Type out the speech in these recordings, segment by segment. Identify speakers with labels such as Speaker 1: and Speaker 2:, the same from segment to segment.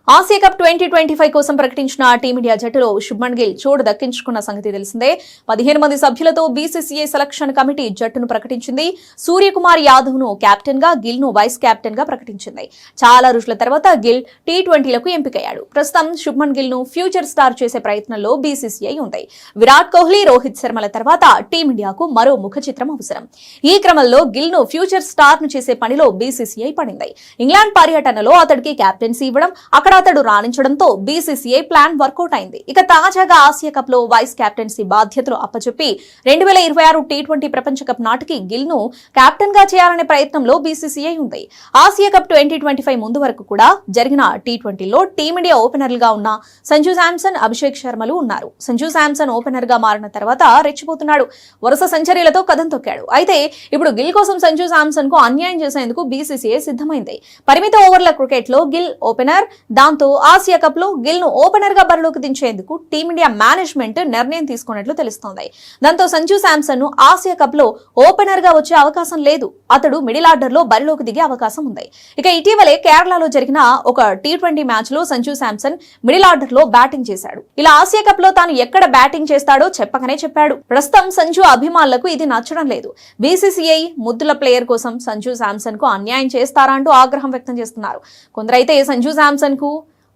Speaker 1: Asia cup 2025 కోసం ప్రకటించిన team India జట్టులో శుభ్మన్ గిల్ చోటు దక్కించుకున్న సంగతి తెలిసిందే. 15 మంది సభ్యులతో బీసీసీఐ సెలక్షన్ కమిటీ జట్టును ప్రకటించింది. సూర్యకుమార్ యాదవ్ ను కెప్టెన్ గా, గిల్ ను వైస్ కెప్టెన్ గా ప్రకటించింది. చాలా రోజుల తర్వాత గిల్ టీ20లకు ఎంపికయ్యాడు. ప్రస్తుతం శుభ్మన్ గిల్ ను ఫ్యూచర్ స్టార్ చేసే ప్రయత్నంలో బీసీసీఐ ఉంది. విరాట్ కోహ్లీ, రోహిత్ శర్మల తర్వాత టీమిండియాకు మరో ముఖ చిత్రం అవసరం. ఈ క్రమంలో గిల్ ను ఫ్యూచర్ స్టార్ ను చేసే పనిలో బీసీసీఐ పడింది. ఇంగ్లాండ్ పర్యటనలో అతడికి కెప్టెన్సీ ఇవ్వడం, అక్కడ అతడు రాణించడంతో బీసీసీఐ ప్లాన్ వర్కౌట్ అయింది. ఇక తాజాగా ఆసియా కప్ లో వైస్ కెప్టెన్సీ బాధ్యతలు అప్పచెప్పి 2026 టీ20 ప్రపంచ కప్ నాటికి గిల్ ను కెప్టెన్ గా చేయాలనే ప్రయత్నంలో బీసీసీఐ ఉంది. ఆసియా కప్ 2025 ముందు వరకు కూడా జరిగిన టీ20లో టీమిండియా ఓపెనర్లుగా ఉన్న సంజు శాంసన్, అభిషేక్ శర్మలు ఉన్నారు. సంజు శాంసన్ ఓపెనర్ గా మారిన తర్వాత రెచ్చిపోతున్నాడు. వరుస సెంచరీలతో కదం తొక్కాడు. అయితే ఇప్పుడు గిల్ కోసం సంజు శాంసన్ కు అన్యాయం చేసేందుకు బీసీసీఐ సిద్ధమైంది. పరిమిత ఓవర్ల క్రికెట్ లో గిల్ ఓపెనర్, దాంతో ఆసియా కప్ లో గిల్ ను ఓపెనర్ గా బరిలోకి దించేందుకు టీమిండియా మేనేజ్మెంట్ నిర్ణయం తీసుకున్నట్లు తెలుస్తోంది. దాంతో సంజు శాంసన్ ను ఆసియా కప్ లో ఓపెనర్ గా వచ్చే అవకాశం లేదు. అతడు మిడిల్ ఆర్డర్ లో బరిలోకి దిగే అవకాశం ఉంది. ఇక ఇటీవలే కేరళలో జరిగిన ఒక టీ20 మ్యాచ్ లో సంజు శాంసన్ మిడిల్ ఆర్డర్ లో బ్యాటింగ్ చేశాడు. ఇలా ఆసియా కప్ లో తాను ఎక్కడ బ్యాటింగ్ చేస్తాడో చెప్పకనే చెప్పాడు. ప్రస్తుతం సంజు అభిమానులకు ఇది నచ్చడం లేదు. బీసీసీఐ ముద్దుల ప్లేయర్ కోసం సంజు శాంసన్ కు అన్యాయం చేస్తారా అంటూ ఆగ్రహం వ్యక్తం చేస్తున్నారు. కొందరైతే సంజు శాంసన్ కు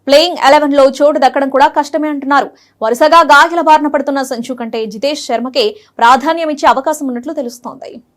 Speaker 1: ప్లేయింగ్ 11 లో చోటు దక్కడం కూడా కష్టమే అంటున్నారు. వరుసగా గాయాల బారిన పడుతున్న సంజు కంటే జితేష్ శర్మకే ప్రాధాన్యం ఇచ్చే అవకాశం ఉన్నట్లు తెలుస్తోంది.